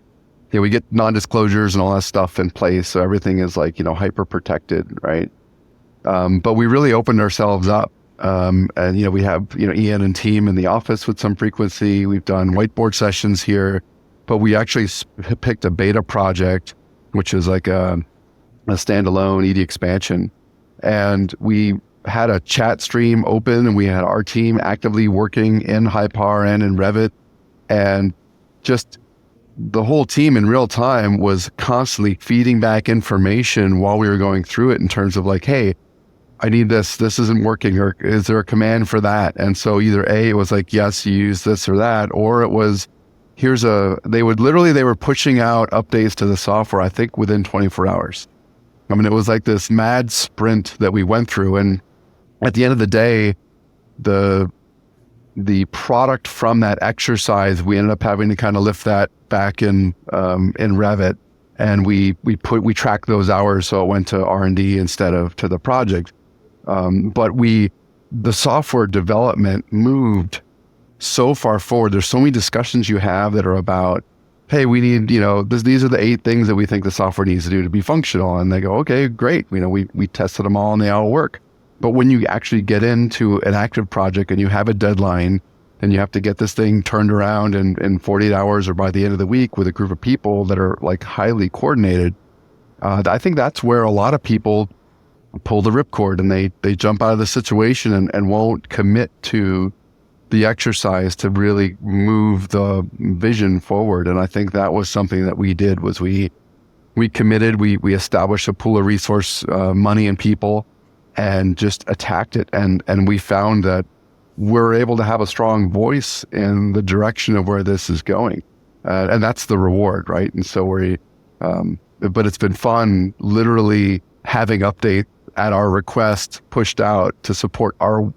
we get non-disclosures and all that stuff in place. So everything is like, hyper protected, right? But we really opened ourselves up. And, we have, Ian and team in the office with some frequency. We've done whiteboard sessions here, but we actually picked a beta project, which is like a standalone ED expansion. And we had a chat stream open, and we had our team actively working in Hypar and in Revit, and just the whole team in real time was constantly feeding back information while we were going through it in terms of like, hey, I need this isn't working, or is there a command for that? And so either A, it was like, yes, you use this or that, or it was, they were pushing out updates to the software, I think within 24 hours. It was like this mad sprint that we went through. And at the end of the day, the product from that exercise, we ended up having to kind of lift that back in Revit, and we tracked those hours, so it went to R&D instead of to the project. But the software development moved so far forward. There's so many discussions you have that are about, hey, we need, these are the 8 things that we think the software needs to do to be functional. And they go, okay, great. We tested them all and they all work. But when you actually get into an active project and you have a deadline and you have to get this thing turned around in 48 hours or by the end of the week with a group of people that are like highly coordinated, I think that's where a lot of people pull the ripcord and they jump out of the situation and won't commit to the exercise to really move the vision forward. And I think that was something that we did, was we committed, we established a pool of resource, money and people, and just attacked it. And we found that we're able to have a strong voice in the direction of where this is going. And that's the reward, right? And so but it's been fun literally having update at our request pushed out to support our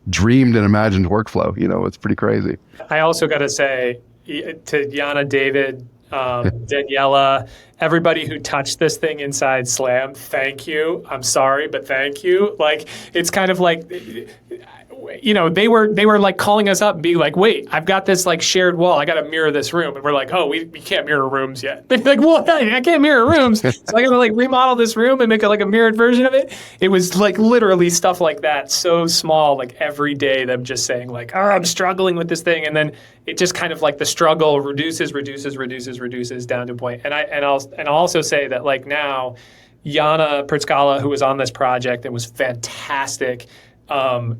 dreamed and imagined workflow. It's pretty crazy. I also got to say to Jana, David, Daniela, everybody who touched this thing inside SLAM, thank you. I'm sorry, but thank you. Like, it's kind of like, they were like calling us up and being like, wait, I've got this like shared wall. I got to mirror this room. And we're like, oh, we can't mirror rooms yet. They're like, well, I can't mirror rooms. So I got to like remodel this room and make it like a mirrored version of it. It was like literally stuff like that. So small, like every day them just saying like, oh, I'm struggling with this thing. And then it just kind of like the struggle reduces down to a point. And I'll also say that like now, Jana Pritzkala, who was on this project and was fantastic,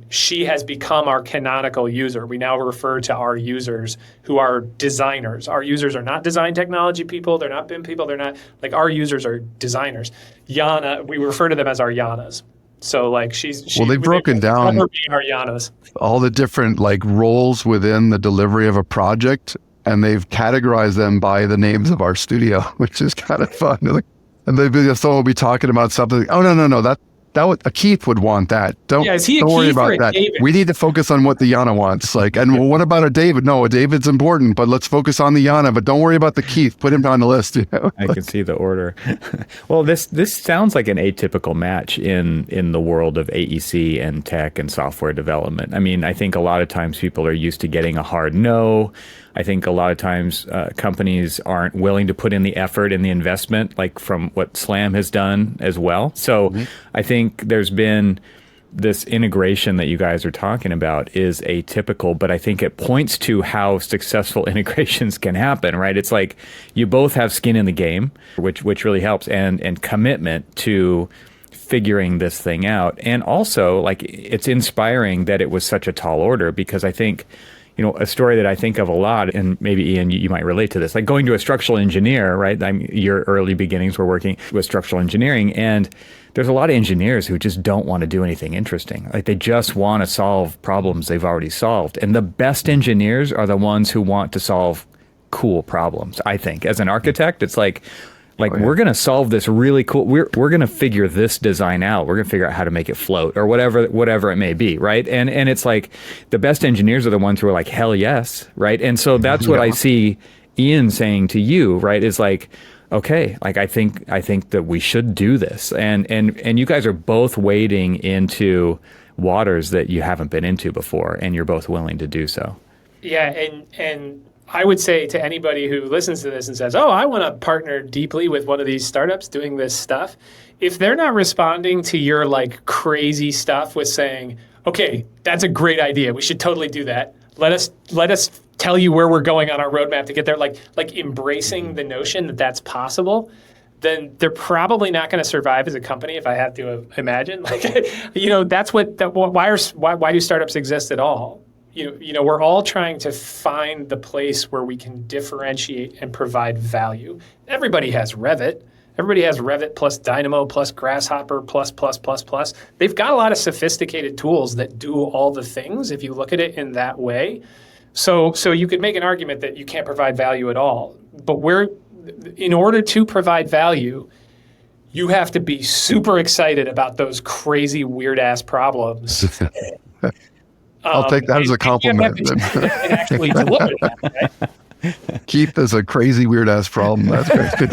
she has become our canonical user. We now refer to our users who are designers. Our users are not design technology people. They're not BIM people. They're not, like, our users are designers. Jana, we refer to them as our Janas. So like they've broken down our Janas. all the different like roles within the delivery of a project, and they've categorized them by the names of our studio, which is kind of fun. And someone will be talking about something. Oh no, that Keith would want that. Don't worry about that. David? We need to focus on what the Jana wants. Like, and well, what about a David? No, a David's important, but let's focus on the Jana. But don't worry about the Keith. Put him on the list. I can see the order. Well, this sounds like an atypical match in the world of AEC and tech and software development. I mean, I think a lot of times people are used to getting a hard no. I think a lot of times companies aren't willing to put in the effort and the investment, like from what SLAM has done as well. So I think there's been this integration that you guys are talking about is atypical, but I think it points to how successful integrations can happen, right? It's like you both have skin in the game, which really helps, and commitment to figuring this thing out. And also, like, it's inspiring that it was such a tall order, because I think, a story that I think of a lot, and maybe Ian, you might relate to this, like going to a structural engineer, right? Your early beginnings were working with structural engineering, and there's a lot of engineers who just don't want to do anything interesting. Like, they just want to solve problems they've already solved. And the best engineers are the ones who want to solve cool problems, I think. As an architect, it's like, we're going to solve this really cool, we're going to figure this design out. We're going to figure out how to make it float, or whatever it may be, right? And it's like the best engineers are the ones who are like, hell yes, right? And so that's what I see Ian saying to you, right? Is like, okay, like I think that we should do this. And you guys are both wading into waters that you haven't been into before, and you're both willing to do so. Yeah, and I would say to anybody who listens to this and says, oh, I want to partner deeply with one of these startups doing this stuff, if they're not responding to your like crazy stuff with saying, okay, that's a great idea, we should totally do that, let us tell you where we're going on our roadmap to get there, like embracing the notion that that's possible, then they're probably not going to survive as a company, if I have to imagine. Like, that's why do startups exist at all? We're all trying to find the place where we can differentiate and provide value. Everybody has Revit. Everybody has Revit plus Dynamo plus Grasshopper plus. They've got a lot of sophisticated tools that do all the things if you look at it in that way. So you could make an argument that you can't provide value at all. But in order to provide value, you have to be super excited about those crazy, weird-ass problems. I'll take that as a compliment. And actually deliver that, right? Keith is a crazy weird ass problem. That's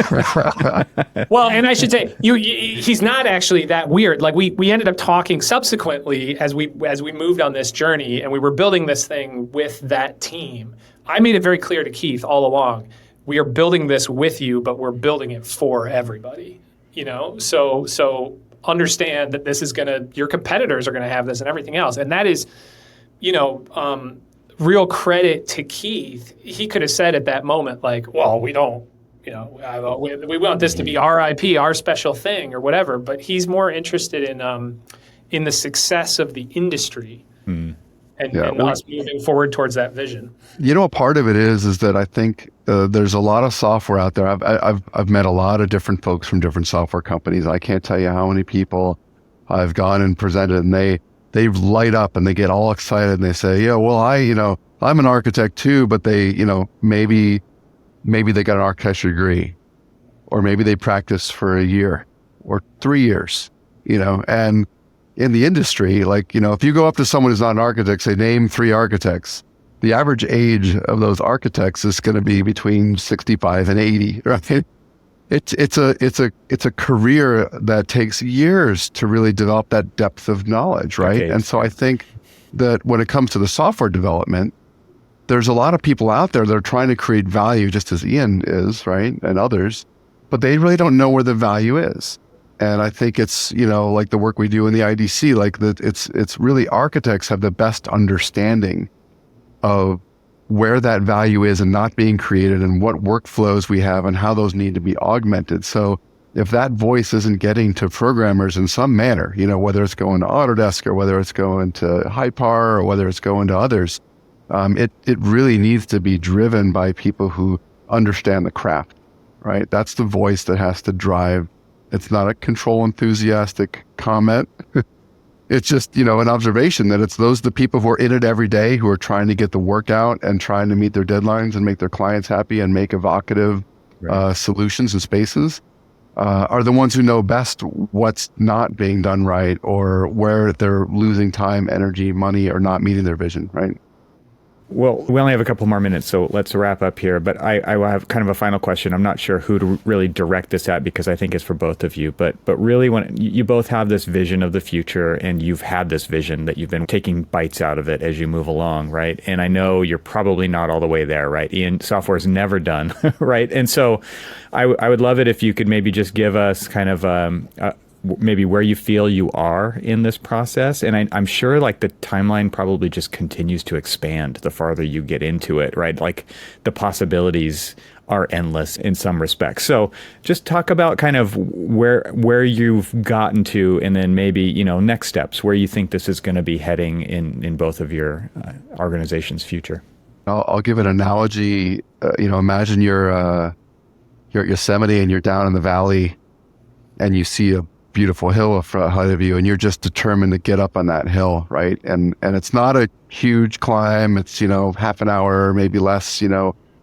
great. Well, and I should say, he's not actually that weird. Like we ended up talking subsequently as we moved on this journey, and we were building this thing with that team. I made it very clear to Keith all along, we are building this with you, but we're building it for everybody. So understand that this is your competitors are gonna have this and everything else, and that is, real credit to Keith. He could have said at that moment, like, well, we don't, we want this to be our IP, our special thing or whatever, but he's more interested in the success of the industry and us moving forward towards that vision. A part of it is that I think there's a lot of software out there. I've met a lot of different folks from different software companies. I can't tell you how many people I've gone and presented, and they light up and they get all excited and they say, yeah, well, I'm an architect too, but they, maybe they got an architecture degree, or maybe they practiced for a year or 3 years, and in the industry, like, if you go up to someone who's not an architect, say, name 3 architects, the average age of those architects is going to be between 65 and 80, right? It's a career that takes years to really develop that depth of knowledge, right? Okay. And so I think that when it comes to the software development, there's a lot of people out there that are trying to create value, just as Ian is, right, and others, but they really don't know where the value is. And I think it's, like the work we do in the IDC, like that it's really architects have the best understanding of where that value is and not being created, and what workflows we have and how those need to be augmented. So if that voice isn't getting to programmers in some manner, whether it's going to Autodesk or whether it's going to Hypar or whether it's going to others, it really needs to be driven by people who understand the craft, right? That's the voice that has to drive. It's not a control enthusiastic comment. It's just, an observation that it's the people who are in it every day, who are trying to get the work out and trying to meet their deadlines and make their clients happy and make evocative solutions and spaces, are the ones who know best what's not being done right, or where they're losing time, energy, money, or not meeting their vision, right? Well, we only have a couple more minutes, so let's wrap up here. But I will have kind of a final question. I'm not sure who to really direct this at, because I think it's for both of you. But really, when you both have this vision of the future, and you've had this vision that you've been taking bites out of it as you move along, right? And I know you're probably not all the way there, right? Ian, software is never done, right? And so I would love it if you could maybe just give us kind of maybe where you feel you are in this process. And I'm sure like the timeline probably just continues to expand the farther you get into it, right? Like the possibilities are endless in some respects. So just talk about kind of where you've gotten to, and then maybe, next steps, where you think this is going to be heading in both of your organization's future. I'll give an analogy. Imagine you're at Yosemite and you're down in the valley and you see a beautiful hill ahead of you, and you're just determined to get up on that hill, right? And it's not a huge climb. It's, half an hour, maybe less,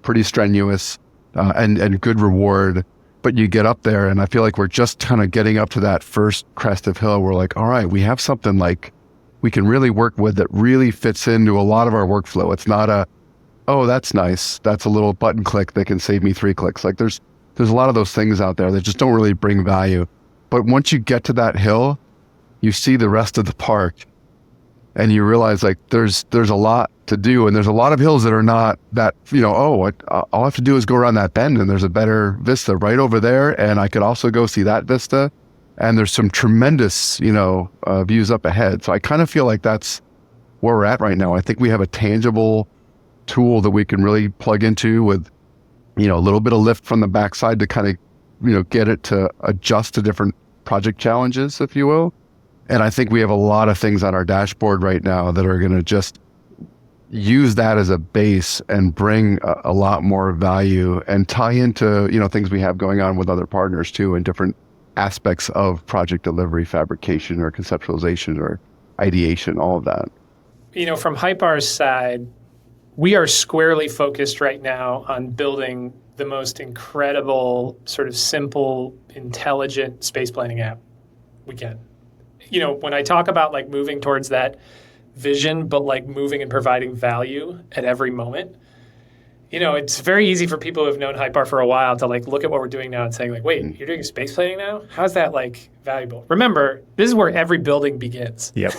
pretty strenuous, and good reward. But you get up there, and I feel like we're just kind of getting up to that first crest of hill. We're like, all right, we have something like we can really work with that really fits into a lot of our workflow. It's not oh, that's nice, that's a little button click that can save me 3 clicks. Like there's a lot of those things out there that just don't really bring value. But once you get to that hill, you see the rest of the park, and you realize like there's a lot to do, and there's a lot of hills that are not that, all I have to do is go around that bend and there's a better vista right over there, and I could also go see that vista, and there's some tremendous, views up ahead. So I kind of feel like that's where we're at right now. I think we have a tangible tool that we can really plug into with, a little bit of lift from the backside to kind of, get it to adjust to different project challenges, if you will. And I think we have a lot of things on our dashboard right now that are going to just use that as a base and bring a lot more value and tie into, things we have going on with other partners too, in different aspects of project delivery, fabrication, or conceptualization, or ideation, all of that. From Hypar's side, we are squarely focused right now on building the most incredible, sort of simple, intelligent space planning app we can. When I talk about like moving towards that vision, but like moving and providing value at every moment, it's very easy for people who have known Hypar for a while to like look at what we're doing now and saying like, wait, you're doing space planing now? How's that like valuable? Remember, this is where every building begins. Yep.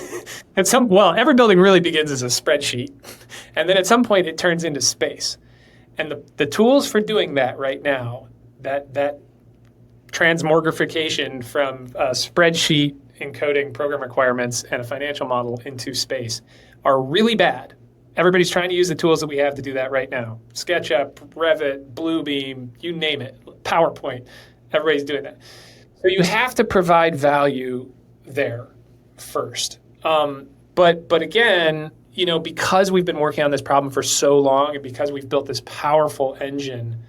Every building really begins as a spreadsheet. And then at some point it turns into space. And the tools for doing that right now, that transmogrification from a spreadsheet encoding program requirements and a financial model into space are really bad. Everybody's trying to use the tools that we have to do that right now. SketchUp, Revit, Bluebeam, you name it, PowerPoint, everybody's doing that. So you have to provide value there first. But again, because we've been working on this problem for so long and because we've built this powerful engine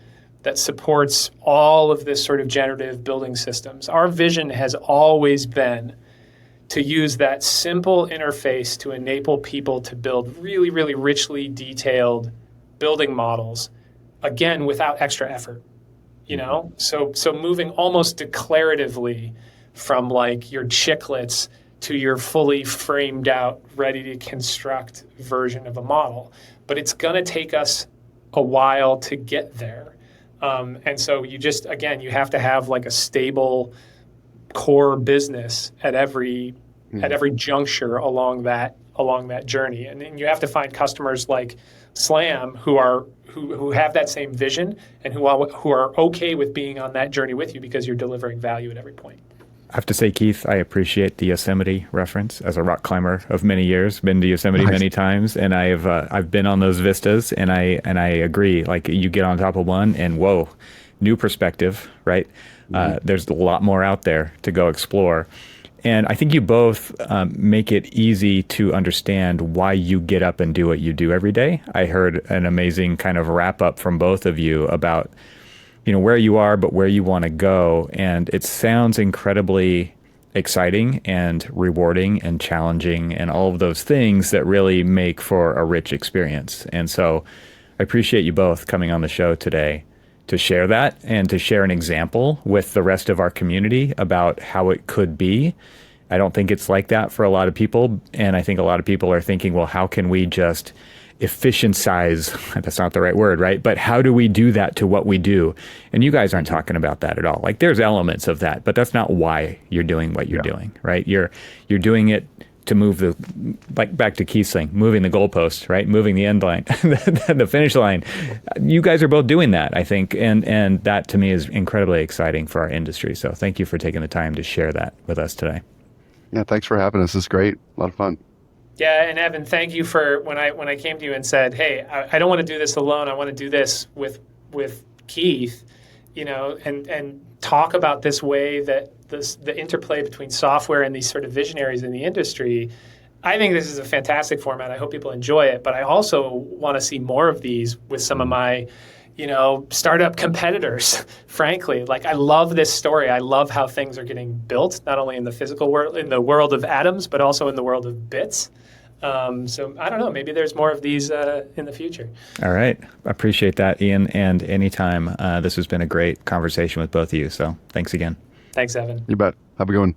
that supports all of this sort of generative building systems, our vision has always been to use that simple interface to enable people to build really, really richly detailed building models, again, without extra effort, So moving almost declaratively from like your chiclets to your fully framed out, ready to construct version of a model. But it's going to take us a while to get there. And so you have to have like a stable core business at every juncture along that journey, and then you have to find customers like SLAM who have that same vision and who are okay with being on that journey with you because you're delivering value at every point. I have to say, Keith, I appreciate the Yosemite reference. As a rock climber of many years, been to Yosemite many times, and I've been on those vistas, and I agree. Like you get on top of one, and whoa, new perspective, right? There's a lot more out there to go explore. And I think you both make it easy to understand why you get up and do what you do every day. I heard an amazing kind of wrap up from both of you about, where you are, but where you want to go. And it sounds incredibly exciting and rewarding and challenging and all of those things that really make for a rich experience. And so I appreciate you both coming on the show today to share that and to share an example with the rest of our community about how it could be. I don't think it's like that for a lot of people. And I think a lot of people are thinking, well, how can we just efficientize? That's not the right word, right? But how do we do that to what we do? And you guys aren't talking about that at all. Like there's elements of that, but that's not why you're doing what you're doing, right? You're doing it to move back to Keith's thing, moving the goalpost, right? Moving the end line, the finish line. You guys are both doing that, I think. And that to me is incredibly exciting for our industry. So thank you for taking the time to share that with us today. Yeah, thanks for having us. It's great. A lot of fun. Yeah, and Evan, thank you for when I came to you and said, hey, I don't want to do this alone. I want to do this with Keith, and talk about this way that the interplay between software and these sort of visionaries in the industry. I think this is a fantastic format. I hope people enjoy it, but I also want to see more of these with some of my, startup competitors, frankly. Like, I love this story. I love how things are getting built, not only in the physical world, in the world of atoms, but also in the world of bits. So I don't know, maybe there's more of these in the future. All right. I appreciate that, Ian. And anytime, this has been a great conversation with both of you. So thanks again. Thanks, Evan. You bet. Have a good one.